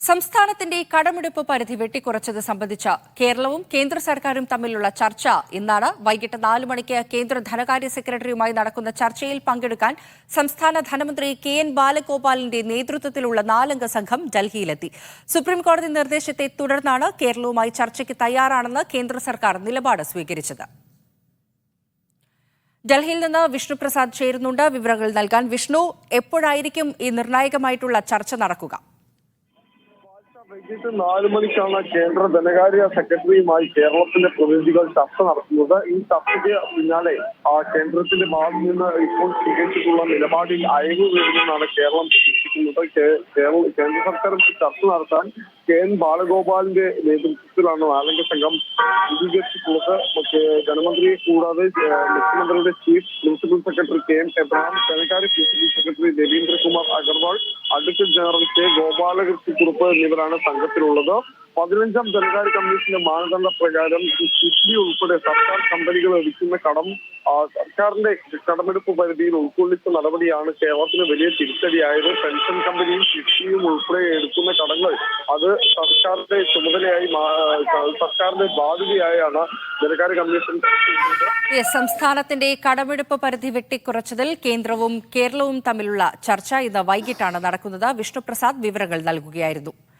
സംസ്ഥാനത്തിന്റെ കടമെടുപ്പ് പരിധി വെട്ടിക്കുറച്ചത് സംബന്ധിച്ച കേരളവും കേന്ദ്ര സർക്കാരും തമ്മിലുള്ള ചർച്ച ഇന്നാണ്. വൈകിട്ട് 4 മണിക്ക് കേന്ദ്ര ധനകാര്യ സെക്രട്ടറിയുമായി നടക്കുന്ന ചർച്ചയിൽ പങ്കെടുക്കാൻ സംസ്ഥാന ധനമന്ത്രി കെ.എൻ. ബാലഗോപാലിന്റെ നേതൃത്വത്തിലുള്ള 4-അംഗ സംഘം ഡൽഹിയിലെത്തി. സുപ്രീംകോടതി നിർദ്ദേശത്തെ തുടർന്നാണ് കേരളവുമായി ചർച്ചയ്ക്ക് തയ്യാറാണെന്ന് കേന്ദ്ര സർക്കാർ നിലപാട് സ്വീകരിച്ചത്. ഡൽഹിയിൽ നിന്ന് വിഷ്ണു പ്രസാദ് ചേരുന്നുണ്ട് വിവരങ്ങൾ നൽകാൻ. വിഷ്ണു, എപ്പോഴായിരിക്കും ഈ നിർണായകമായിട്ടുള്ള ചർച്ച നടക്കുക? വൈകിട്ട് 4 മണിക്കാണ് കേന്ദ്ര ധനകാര്യ സെക്രട്ടറിയുമായി കേരളത്തിലെ പ്രതിനിധികൾ ചർച്ച നടത്തുന്നത്. ഈ ചർച്ചയ്ക്ക് പിന്നാലെ കേന്ദ്രത്തിന്റെ ഭാഗത്തു നിന്ന് ഇപ്പോൾ സ്വീകരിച്ചിട്ടുള്ള നിലപാടിൽ അയവ് വരുമെന്നാണ് കേരളം പ്രതീക്ഷിക്കുന്നത്. കേന്ദ്ര സർക്കാർ ചർച്ച നടത്താൻ കെ.എൻ. ബാലഗോപാലിന്റെ നേതൃത്വത്തിലാണ് 4-അംഗ സംഘം രൂപീകരിച്ചിട്ടുള്ളത്. ധനമന്ത്രിയെ കൂടാതെ മുഖ്യമന്ത്രിയുടെ chief principal secretary KM. Abraham, ധനകാര്യ principal secretary Ravindrakumar Agarwal, advocate general K. Gopalakrishna Kurup എന്നിവരാണ് സംഘത്തിലുള്ളത്. 15-ാം ധനകാര്യ കമ്മീഷന്റെ മാനദണ്ഡ പ്രകാരം കിഫ്ബി ഉൾപ്പെടെ സർക്കാർ കമ്പനികൾ എടുക്കുന്ന കടം സർക്കാരിന്റെ കടമെടുപ്പ് പരിധിയിൽ ഉൾക്കൊള്ളിച്ച നടപടിയാണ് കേരളത്തിന് വലിയ തിരിച്ചടിയായത്. പെൻഷൻ കമ്പനിയും കിഫ്ബിയും ഉൾപ്പെടെ എടുക്കുന്ന കടങ്ങൾ അത് സർക്കാരിന്റെ ചുമതലയായി സർക്കാരിന്റെ ബാധ്യതയായാണ് ധനകാര്യ കമ്മീഷൻ. സംസ്ഥാനത്തിന്റെ കടമെടുപ്പ് പരിധി വെട്ടിക്കുറച്ചതിൽ കേന്ദ്രവും കേരളവും തമ്മിലുള്ള ചർച്ച ഇന്ന് വൈകിട്ടാണ് നടക്കുന്നത്. വിഷ്ണുപ്രസാദ് വിവരങ്ങൾ നൽകുകയായിരുന്നു.